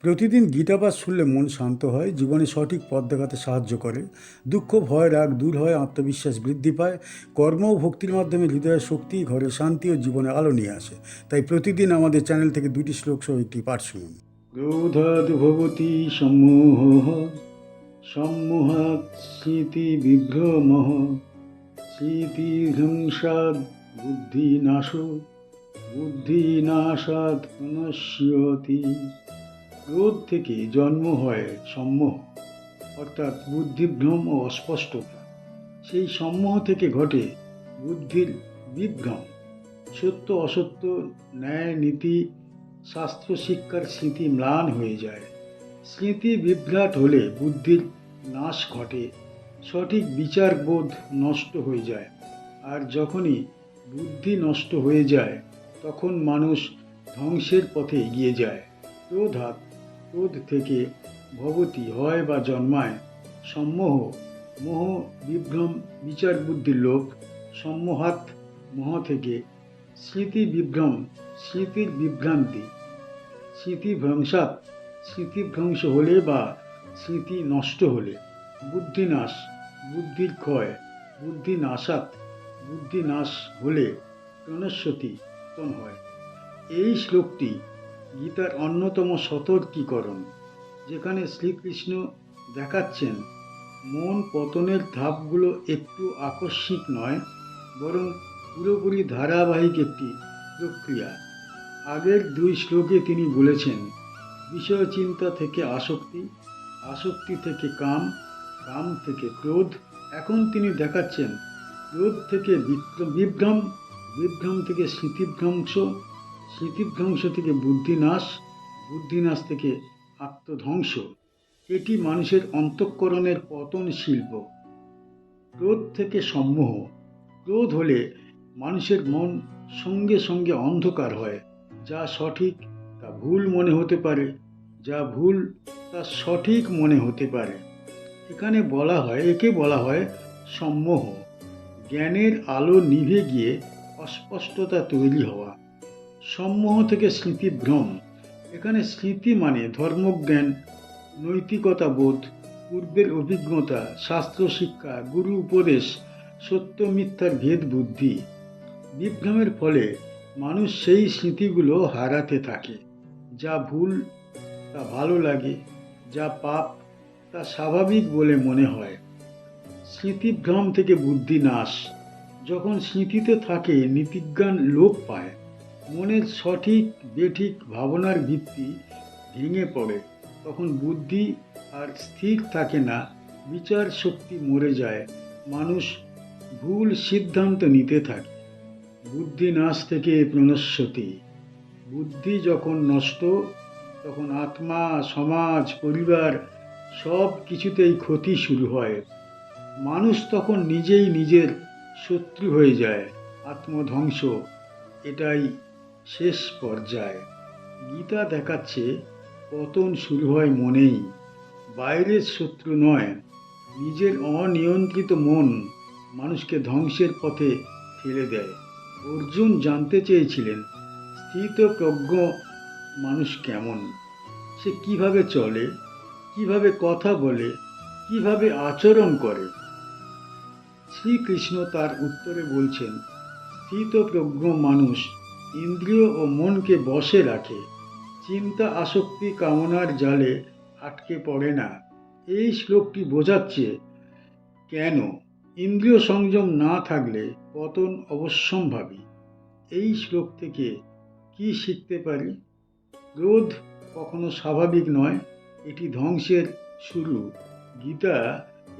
প্রতিদিন গীতাপাঠ শুনলে মন শান্ত হয়, জীবনে সঠিক পথ দেখাতে সাহায্য করে। দুঃখ, ভয়, রাগ দূর হয়, আত্মবিশ্বাস বৃদ্ধি পায়। কর্ম ও ভক্তির মাধ্যমে হৃদয়ের শক্তি, ঘরে শান্তি ও জীবনে আলো নিয়ে আসে। তাই প্রতিদিন আমাদের চ্যানেল থেকে 2টি শ্লোক সহ একটি পাঠ শুনুন। ক্রোধাৎ ভবতি সম্মোহঃ, সম্মোহাৎ স্মৃতি বিভ্রমঃ, স্মৃতিভ্রংশাৎ বুদ্ধিনাশো, বুদ্ধিনাশাৎ প্রণশ্যতি। ক্রোধ থেকে জন্ম হয় সম্মোহ, অর্থাৎ বুদ্ধিভ্রম ও অস্পষ্টতা। সেই সম্মোহ থেকে ঘটে বুদ্ধির বিভ্রম। সত্য অসত্য, ন্যায় নীতি, শাস্ত্র শিক্ষার স্মৃতি ম্লান হয়ে যায়। স্মৃতি বিভ্রাট হলে বুদ্ধির নাশ ঘটে, সঠিক বিচার বোধ নষ্ট হয়ে যায়। আর যখনই বুদ্ধি নষ্ট হয়ে যায়, তখন মানুষ ধ্বংসের পথে এগিয়ে যায়। ক্রোধ থেকে ভবতি হয় বা জন্মায় সম্মোহ, মোহ, বিভ্রম, বিচার বুদ্ধির লোভ। সম্মোহাত মোহ থেকে স্মৃতি বিভ্রম, স্মৃতির বিভ্রান্তি। স্মৃতিভ্রংশাৎ, স্মৃতিভ্রংশ হলে বা স্মৃতি নষ্ট হলে। বুদ্ধিনাশ, বুদ্ধির ক্ষয়। বুদ্ধিনাশাৎ, বুদ্ধি নাশ হলে প্রণশ্যতি, পতন হয়। এই শ্লোকটি গীতার অন্যতম সতর্কীকরণ, যেখানে শ্রীকৃষ্ণ দেখাচ্ছেন মন পতনের ধাপগুলো একটু আকস্মিক নয়, বরং পুরোপুরি ধারাবাহিক একটি প্রক্রিয়া। আগের 2 শ্লোকে তিনি বলেছেন বিষয় চিন্তা থেকে আসক্তি, আসক্তি থেকে কাম, কাম থেকে ক্রোধ। এখন তিনি দেখাচ্ছেন ক্রোধ থেকে বিভ্রম, বিভ্রম থেকে স্মৃতিভ্রংশ, স্মৃতিভ্রংশ থেকে বুদ্ধিনাশ, বুদ্ধিনাশ থেকে আত্মধ্বংস। এটি মানুষের অন্তঃকরণের পতন শিল্প। ক্রোধ থেকে সম্মোহ। ক্রোধ হলে মানুষের মন সঙ্গে সঙ্গে অন্ধকার হয়। যা সঠিক তা ভুল মনে হতে পারে, যা ভুল তা সঠিক মনে হতে পারে। একে বলা হয় সম্মোহ। জ্ঞানের আলো নিভে গিয়ে অস্পষ্টতা তৈরি হওয়া। সম্মোহ থেকে স্মৃতিভ্রম। এখানে স্মৃতি মানে ধর্মজ্ঞান, নৈতিকতা বোধ, পূর্বের অভিজ্ঞতা, শাস্ত্র শিক্ষা, গুরু উপদেশ, সত্য মিথ্যার ভেদ বুদ্ধি। বিভ্রমের ফলে মানুষ সেই স্মৃতিগুলো হারাতে থাকে। যা ভুল তা ভালো লাগে, যা পাপ তা স্বাভাবিক বলে মনে হয়। স্মৃতিভ্রম থেকে বুদ্ধি নাশ। যখন স্মৃতিতে থাকে নীতিজ্ঞান লোপ পায়, মনের সঠিক বেঠিক ভাবনার ভিত্তি ভেঙে পড়ে, তখন বুদ্ধি আর স্থির থাকে না, বিচার শক্তি মরে যায়, মানুষ ভুল সিদ্ধান্ত নিতে থাকে। বুদ্ধি নাশ থেকে প্রণশ্যতি। বুদ্ধি যখন নষ্ট, তখন আত্মা, সমাজ, পরিবার সব কিছুতেই ক্ষতি শুরু হয়। মানুষ তখন নিজেই নিজের শত্রু হয়ে যায়। আত্মধ্বংস, এটাই শেষ পর্যায়। গীতা দেখাচ্ছে পতন শুরু হয় মনেই, বাইরের শত্রু নয়। নিজের অনিয়ন্ত্রিত মন মানুষকে ধ্বংসের পথে ঠেলে দেয়। অর্জুন জানতে চেয়েছিলেন স্থিতপ্রজ্ঞ মানুষ কেমন, সে কিভাবে চলে, কিভাবে কথা বলে, কিভাবে আচরণ করে। শ্রীকৃষ্ণ তার উত্তরে বলছেন, স্থিতপ্রজ্ঞ মানুষ ইন্দ্রিয় ও মনকে বশে রাখে, চিন্তা আসক্তি কামনার জালে আটকে পড়ে না। এই শ্লোকটি বোঝাচ্ছে কেন ইন্দ্রিয় সংযম না থাকলে পতন অবশ্যম্ভাবী। এই শ্লোক থেকে কি শিখতে পারি? ক্রোধ কখনো স্বাভাবিক নয়, এটি ধ্বংসের শুরু। গীতা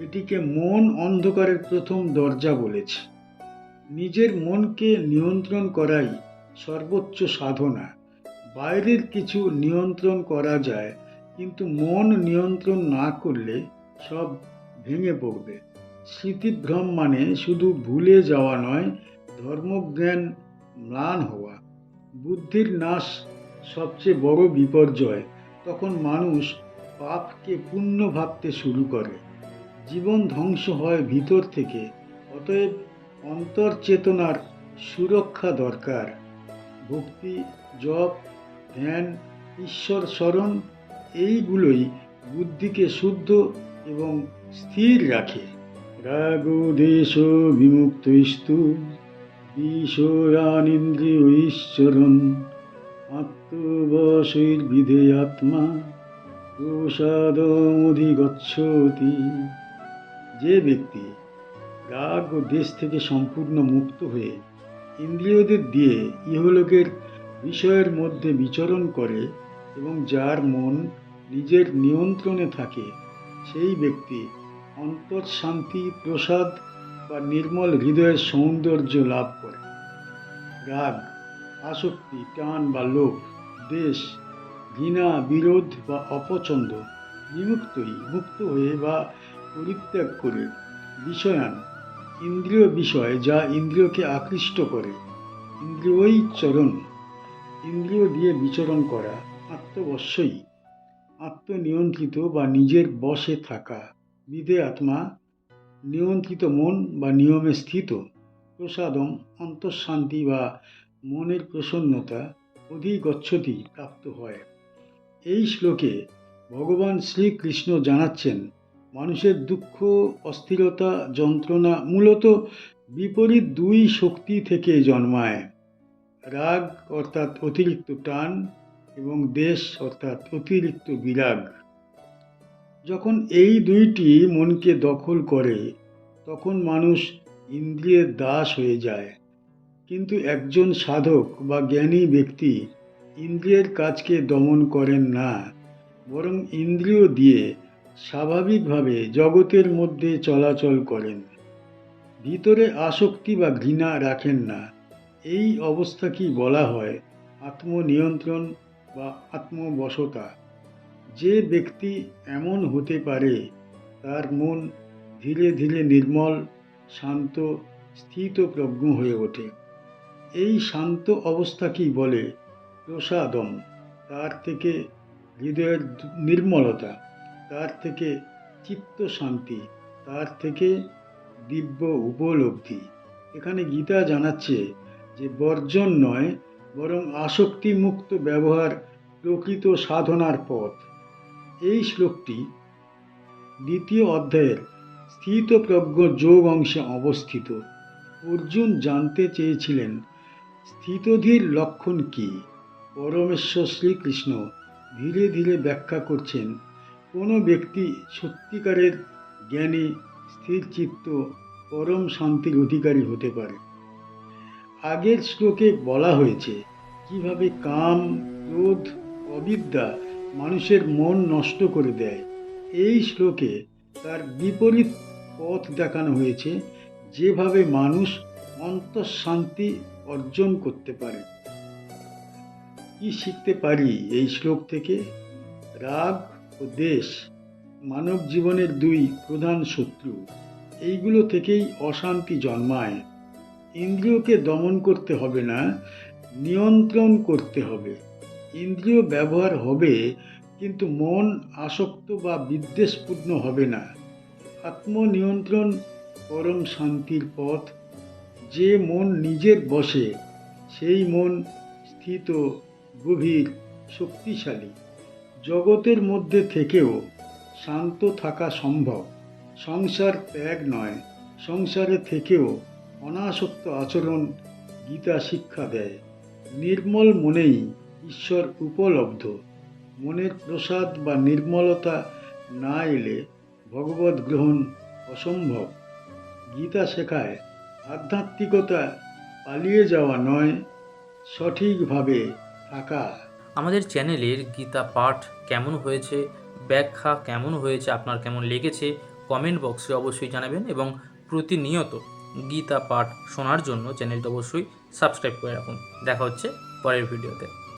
এটিকে মন অন্ধকারের প্রথম দরজা বলেছে। নিজের মনকে নিয়ন্ত্রণ করাই সর্বোচ্চ সাধনা। বাইরের কিছু নিয়ন্ত্রণ করা যায়, কিন্তু মন নিয়ন্ত্রণ না করলে সব ভেঙে পড়বে। স্মৃতিভ্রম মানে শুধু ভুলে যাওয়া নয়, ধর্মজ্ঞান ম্লান হওয়া। বুদ্ধির নাশ সবচেয়ে বড় বিপর্যয়। তখন মানুষ পাপকে পুণ্য ভাবতে শুরু করে, জীবন ধ্বংস হয় ভিতর থেকে। অতএব অন্তর্চেতনার সুরক্ষা দরকার। ভক্তি, জপ, ধ্যান, ঈশ্বর স্মরণ, এইগুলোই বুদ্ধিকে শুদ্ধ এবং স্থির রাখে। রাগ দেশ বিমুক্তস্তু বিষয়ানিন্দ্রিয়ৈশ্চরণ আত্মবশৈর্বিধেয়াত্মা প্রসাদমধিগচ্ছতি। যে ব্যক্তি রাগ ও দেশ থেকে সম্পূর্ণ মুক্ত হয়ে ইন্দ্রিয়দের দিয়ে ইহলোকের বিষয়ের মধ্যে বিচরণ করে এবং যার মন নিজের নিয়ন্ত্রণে থাকে, সেই ব্যক্তি অন্তর্শান্তি, প্রসাদ বা নির্মল হৃদয়ের সৌন্দর্য লাভ করে। রাগ, আসক্তি, টান বা লোভ, দেশ, ঘৃণা, বিরোধ বা অপছন্দ মুক্ত হয়ে বা পরিত্যাগ করে বিষয়ান, ইন্দ্রিয় বিষয় যা ইন্দ্রিয়কে আকৃষ্ট করে, ইন্দ্রিয়ৈশ্চরণ, ইন্দ্রিয় দিয়ে বিচরণ করা, আত্মবশ্যই, আত্মনিয়ন্ত্রিত বা নিজের বশে থাকা, বিধে আত্মা, নিয়ন্ত্রিত মন বা নিয়মে স্থিত, প্রসাদম, অন্তঃশান্তি বা মনের প্রসন্নতা, অধিগচ্ছতি, প্রাপ্ত হয়। এই শ্লোকে ভগবান শ্রীকৃষ্ণ জানাচ্ছেন, মানুষের দুঃখ, অস্থিরতা, যন্ত্রণা মূলত বিপরীত দুই শক্তি থেকে জন্মায়। রাগ অর্থাৎ অতিরিক্ত টান এবং দেশ অর্থাৎ অতিরিক্ত বিরাগ। যখন এই দুইটি মনকে দখল করে তখন মানুষ ইন্দ্রিয়ের দাস হয়ে যায়। কিন্তু একজন সাধক বা জ্ঞানী ব্যক্তি ইন্দ্রিয়ের কাজকে দমন করেন না, বরং ইন্দ্রিয় দিয়ে স্বাভাবিকভাবে জগতের মধ্যে চলাচল করেন। ভিতরে আসক্তি বা ঘৃণা রাখেন না। এই অবস্থাকেই বলা হয় আত্মনিয়ন্ত্রণ বা আত্মবশতা। যে ব্যক্তি এমন হতে পারে তার মন ধীরে ধীরে নির্মল, শান্ত, স্থিতপ্রজ্ঞ হয়ে ওঠে। এই শান্ত অবস্থাকেই বলে প্রসাদম। তার থেকে হৃদয়ের নির্মলতা, তার থেকে চিত্ত শান্তি, তার থেকে দিব্য উপলব্ধি। এখানে গীতা জানাচ্ছে যে বর্জন নয়, বরং আসক্তি মুক্ত ব্যবহার প্রকৃত সাধনার পথ। এই শ্লোকটি দ্বিতীয় অধ্যায়ের স্থিতপ্রজ্ঞ যোগ অংশে অবস্থিত। অর্জুন জানতে চেয়েছিলেন স্থিতধীর লক্ষণ কি। পরমেশ্বর শ্রীকৃষ্ণ ধীরে ধীরে ব্যাখ্যা করছেন, কোনো ব্যক্তি সত্যিকারের জ্ঞানী, স্থিরচিত্ত, পরম শান্তির অধিকারী হতে পারে। আগের শ্লোকে বলা হয়েছে কিভাবে কাম, ক্রোধ, অবিদ্যা মানুষের মন নষ্ট করে দেয়। এই শ্লোকে তার বিপরীত পথ দেখানো হয়েছে, যেভাবে মানুষ অন্তঃশান্তি অর্জন করতে পারে। কি শিখতে পারি এই শ্লোক থেকে? রাগ ও দেশ মানব জীবনের দুই প্রধান শত্রু। এইগুলো থেকেই অশান্তি জন্মায়। ইন্দ্রিয়কে দমন করতে হবে না, নিয়ন্ত্রণ করতে হবে। ইন্দ্রিয় ব্যবহার হবে, কিন্তু মন আসক্ত বা বিদ্বেষপূর্ণ হবে না। আত্মনিয়ন্ত্রণ পরম শান্তির পথ। যে মন নিজের বশে, সেই মন স্থিত, গভীর, শক্তিশালী। জগতের মধ্যে থেকেও শান্ত থাকা সম্ভব। সংসার ত্যাগ নয়, সংসারে থেকেও অনাসক্ত আচরণ গীতা শিক্ষা দেয়। নির্মল মনেই ঈশ্বর উপলব্ধ। মনের প্রসাদ বা নির্মলতা না এলে ভগবৎ গ্রহণ অসম্ভব। গীতা শেখায় আধ্যাত্মিকতা পালিয়ে যাওয়া নয়, সঠিকভাবে থাকা। আমাদের চ্যানেলের গীতা পাঠ কেমন হয়েছে, ব্যাখ্যা কেমন হয়েছে, আপনার কেমন লেগেছে কমেন্ট বক্সে অবশ্যই জানাবেন, এবং প্রতিনিয়ত গীতা পাঠ শোনার জন্য চ্যানেলটা অবশ্যই সাবস্ক্রাইব করে রাখুন। দেখা হচ্ছে পরের ভিডিওতে।